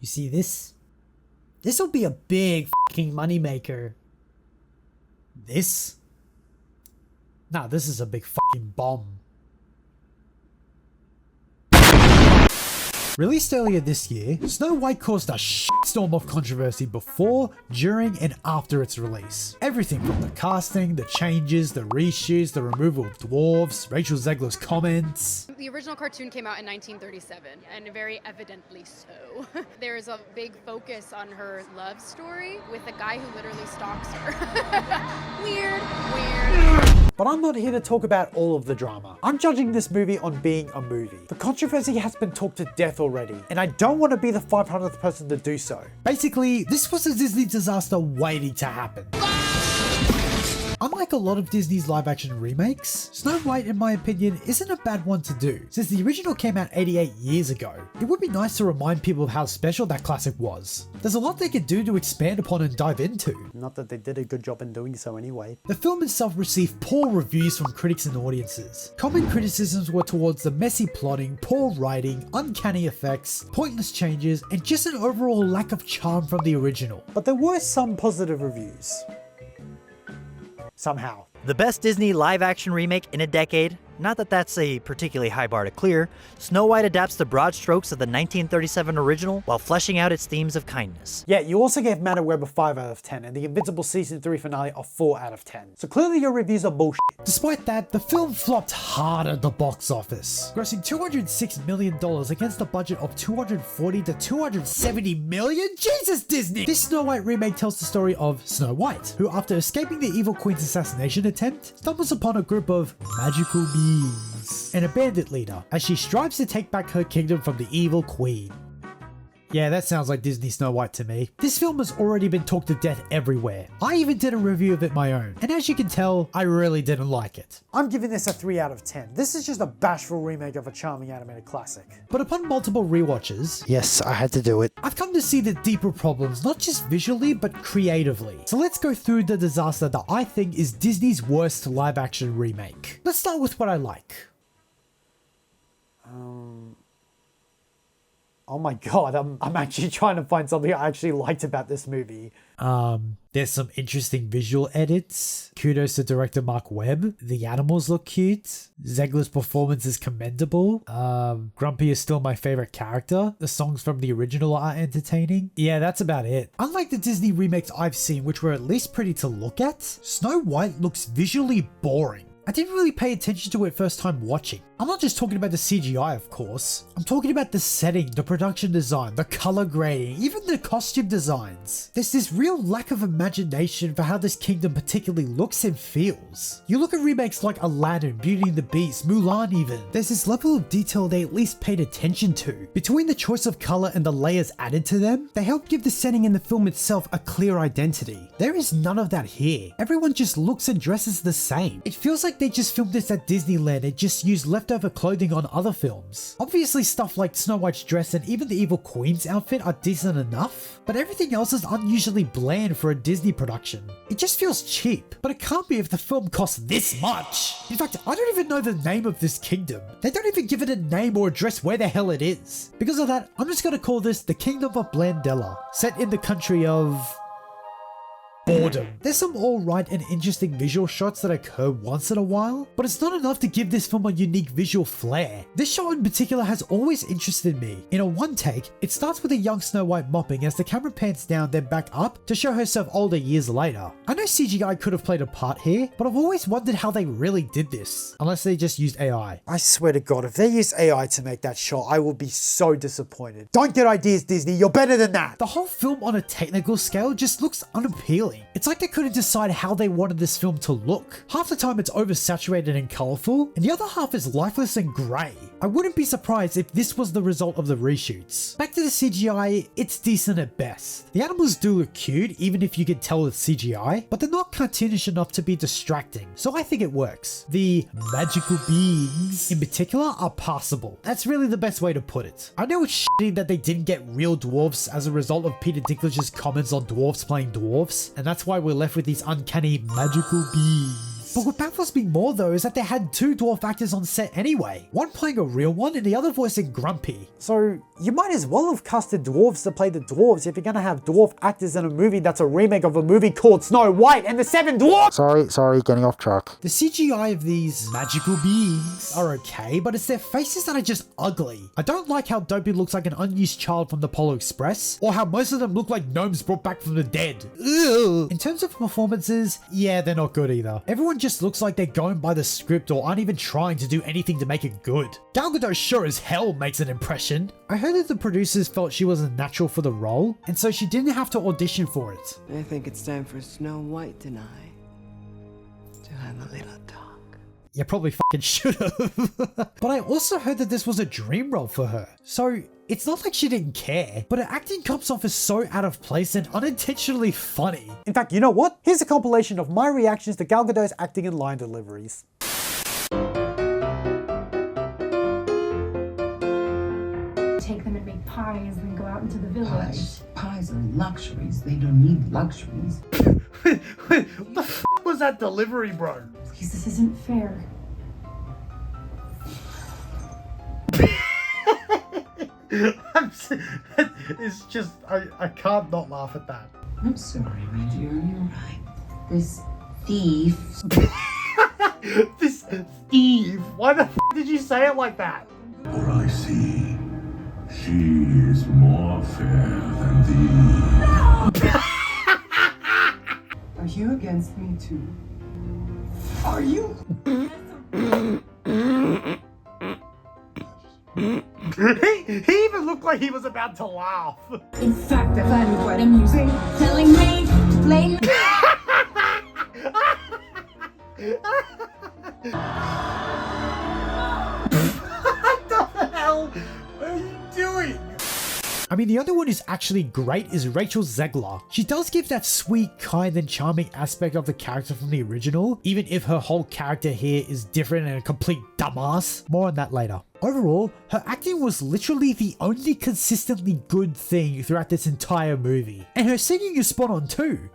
You see this? This'll be a big fucking moneymaker. This? Nah, this is a big fucking bomb. Released earlier this year, Snow White caused a shitstorm of controversy before, during, and after its release. Everything from the casting, the changes, the reshoots, the removal of dwarves, Rachel Zegler's comments. The original cartoon came out in 1937, and very evidently so. There is a big focus on her love story with a guy who literally stalks her. Weird. But I'm not here to talk about all of the drama. I'm judging this movie on being a movie. The controversy has been talked to death already, and I don't want to be the 500th person to do so. Basically, this was a Disney disaster waiting to happen. Unlike a lot of Disney's live-action remakes, Snow White, in my opinion, isn't a bad one to do. Since the original came out 88 years ago, it would be nice to remind people of how special that classic was. There's a lot they could do to expand upon and dive into. Not that they did a good job in doing so anyway. The film itself received poor reviews from critics and audiences. Common criticisms were towards the messy plotting, poor writing, uncanny effects, pointless changes, and just an overall lack of charm from the original. But there were some positive reviews. Somehow. The best Disney live-action remake in a decade? Not that that's a particularly high bar to clear. Snow White adapts the broad strokes of the 1937 original while fleshing out its themes of kindness. Yeah, you also gave Man of Webb a 5 out of 10 and the Invincible Season 3 finale a 4 out of 10. So clearly your reviews are bullshit. Despite that, the film flopped hard at the box office, grossing $206 million against a budget of $240 to $270 million? Jesus, Disney! This Snow White remake tells the story of Snow White, who after escaping the evil queen's assassination attempt, stumbles upon a group of magical beings and a bandit leader as she strives to take back her kingdom from the evil queen. Yeah, that sounds like Disney Snow White to me. This film has already been talked to death everywhere. I even did a review of it my own, and as you can tell, I really didn't like it. I'm giving this a 3 out of 10. This is just a bashful remake of a charming animated classic. But upon multiple rewatches, yes, I had to do it, I've come to see the deeper problems, not just visually, but creatively. So let's go through the disaster that I think is Disney's worst live-action remake. Let's start with what I like. Oh my god, I'm actually trying to find something I actually liked about this movie. There's some interesting visual edits. Kudos to director Marc Webb. The animals look cute. Zegler's performance is commendable. Grumpy is still my favorite character. The songs from the original are entertaining. Yeah, that's about it. Unlike the Disney remakes I've seen, which were at least pretty to look at, Snow White looks visually boring. I didn't really pay attention to it first time watching. I'm not just talking about the CGI, of course. I'm talking about the setting, the production design, the color grading, even the costume designs. There's this real lack of imagination for how this kingdom particularly looks and feels. You look at remakes like Aladdin, Beauty and the Beast, Mulan even. There's this level of detail they at least paid attention to. Between the choice of color and the layers added to them, they help give the setting in the film itself a clear identity. There is none of that here. Everyone just looks and dresses the same. It feels like they just filmed this at Disneyland and just used leftover clothing on other films. Obviously stuff like Snow White's dress and even the evil queen's outfit are decent enough, but everything else is unusually bland for a Disney production. It just feels cheap, but it can't be if the film costs this much. In fact, I don't even know the name of this kingdom. They don't even give it a name or address where the hell it is. Because of that, I'm just gonna call this the Kingdom of Blandella, set in the country of boredom. There's some alright and interesting visual shots that occur once in a while, but it's not enough to give this film a unique visual flair. This shot in particular has always interested me. In a one take, it starts with a young Snow White mopping as the camera pans down then back up to show herself older years later. I know CGI could have played a part here, but I've always wondered how they really did this, unless they just used AI. I swear to god, if they use AI to make that shot, I will be so disappointed. Don't get ideas, Disney, you're better than that! The whole film on a technical scale just looks unappealing. It's like they couldn't decide how they wanted this film to look. Half the time it's oversaturated and colourful, and the other half is lifeless and grey. I wouldn't be surprised if this was the result of the reshoots. Back to the CGI, it's decent at best. The animals do look cute, even if you can tell it's CGI, but they're not cartoonish enough to be distracting, so I think it works. The magical beings, in particular, are passable. That's really the best way to put it. I know it's shitty that they didn't get real dwarfs as a result of Peter Dinklage's comments on dwarfs playing dwarfs, and that's why we're left with these uncanny magical beings. But what baffles me more though is that they had two dwarf actors on set anyway. One playing a real one and the other voicing Grumpy. So you might as well have casted dwarves to play the dwarves if you're gonna have dwarf actors in a movie that's a remake of a movie called Snow White and the Seven Dwarfs! Sorry, getting off track. The CGI of these magical beings are okay, but it's their faces that are just ugly. I don't like how Dopey looks like an unused child from the Polar Express, or how most of them look like gnomes brought back from the dead. Ugh. In terms of performances, yeah, they're not good either. Everyone just looks like they're going by the script or aren't even trying to do anything to make it good. Gal Gadot sure as hell makes an impression. I heard that the producers felt she was a natural for the role, and so she didn't have to audition for it. I think it's time for Snow White tonight to have a little talk. You probably fucking should have. But I also heard that this was a dream role for her. So it's not like she didn't care, but her acting comes off as so out of place and unintentionally funny. In fact, you know what? Here's a compilation of my reactions to Gal Gadot's acting and line deliveries. Take them and make pies and go out into the village. Pies are luxuries. They don't need luxuries. What the f was that delivery, bro? Please, this isn't fair. It's just, I can't not laugh at that. I'm sorry, my dear. You're right. This thief. This thief? Why the f did you say it like that? For I see, she is more fair than thee. Are you against me too? Are you? He even looked like he was about to laugh. In fact, I find it quite amusing. Telling me to blame me. What the hell are you doing? I mean, the other one who's actually great is Rachel Zegler. She does give that sweet, kind, and charming aspect of the character from the original, even if her whole character here is different and a complete dumbass. More on that later. Overall, her acting was literally the only consistently good thing throughout this entire movie. And her singing is spot on too.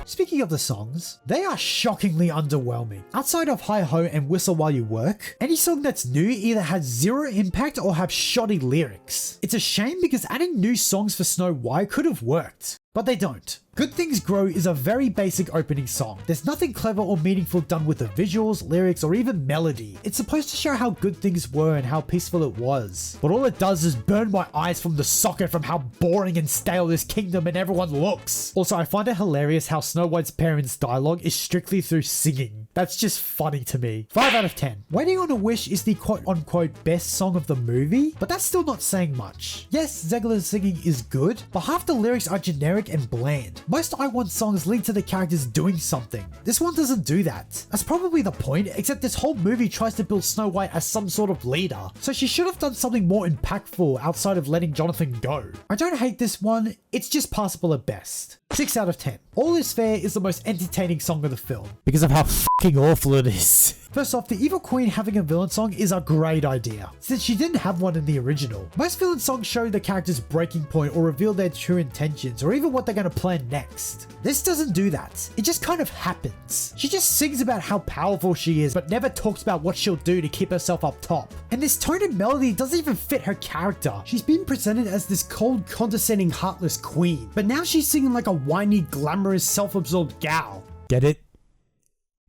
Speaking of the songs, they are shockingly underwhelming. Outside of Hi Ho and Whistle While You Work, any song that's new either has zero impact or have shoddy lyrics. It's a shame because adding new songs for Snow White could have worked, but they don't. Good Things Grow is a very basic opening song. There's nothing clever or meaningful done with the visuals, lyrics, or even melody. It's supposed to show how good things were and how peaceful it was. But all it does is burn my eyes from the socket from how boring and stale this kingdom and everyone looks. Also, I find it hilarious how Snow White's parents' dialogue is strictly through singing. That's just funny to me. 5 out of 10. Waiting on a Wish is the quote-unquote best song of the movie, but that's still not saying much. Yes, Zegler's singing is good, but half the lyrics are generic and bland. Most I Want songs link to the characters doing something. This one doesn't do that. That's probably the point, except this whole movie tries to build Snow White as some sort of leader, so she should have done something more impactful outside of letting Jonathan go. I don't hate this one, it's just passable at best. 6 out of 10. All Is Fair is the most entertaining song of the film, because of how fucking awful it is. First off, the Evil Queen having a villain song is a great idea, since she didn't have one in the original. Most villain songs show the character's breaking point or reveal their true intentions, or even what they're gonna plan next. This doesn't do that. It just kind of happens. She just sings about how powerful she is, but never talks about what she'll do to keep herself up top. And this tone and melody doesn't even fit her character. She's been presented as this cold, condescending, heartless queen, but now she's singing like a whiny, glamorous, self-absorbed gal. Get it?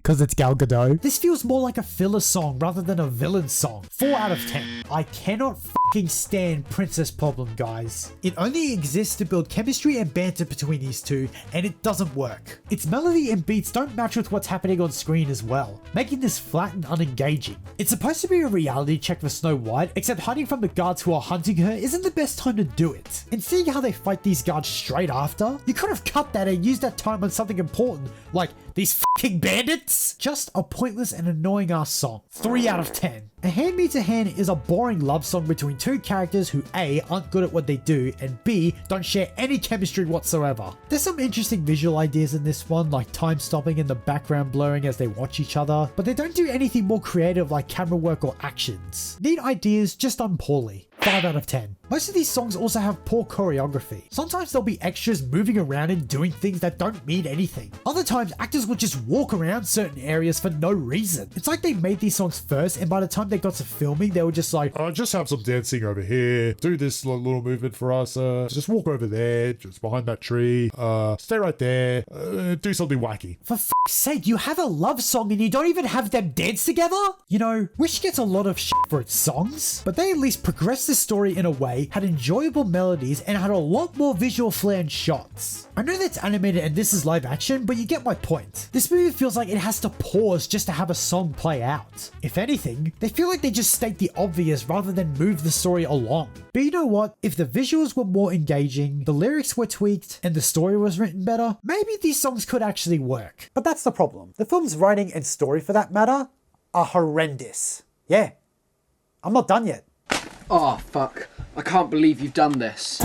Because it's Gal Gadot. This feels more like a filler song rather than a villain song. 4 out of 10. I cannot fucking stand Princess Problem, guys. It only exists to build chemistry and banter between these two, and it doesn't work. Its melody and beats don't match with what's happening on screen as well, making this flat and unengaging. It's supposed to be a reality check for Snow White, except hiding from the guards who are hunting her isn't the best time to do it. And seeing how they fight these guards straight after, you could have cut that and used that time on something important, like these fucking bandits? Just a pointless and annoying ass song. 3 out of 10. A Hand Me to Hand is a boring love song between two characters who A, aren't good at what they do, and B, don't share any chemistry whatsoever. There's some interesting visual ideas in this one, like time stopping and the background blurring as they watch each other, but they don't do anything more creative like camera work or actions. Neat ideas, just done poorly. 5 out of 10. Most of these songs also have poor choreography. Sometimes there'll be extras moving around and doing things that don't mean anything. Other times, actors would just walk around certain areas for no reason. It's like they made these songs first, and by the time they got to filming, they were just like, just have some dancing over here, do this little movement for us, just walk over there, just behind that tree, stay right there, do something wacky. For f***'s sake, you have a love song and you don't even have them dance together? You know, Wish gets a lot of shit for its songs, but they at least progressed the story in a way, had enjoyable melodies, and had a lot more visual flair and shots. I know that's animated and this is live action, but you get my point. This movie feels like it has to pause just to have a song play out. If anything, they feel like they just state the obvious rather than move the story along. But you know what? If the visuals were more engaging, the lyrics were tweaked, and the story was written better, maybe these songs could actually work. But that's the problem. The film's writing and story, for that matter, are horrendous. Yeah, I'm not done yet. Oh, fuck. I can't believe you've done this.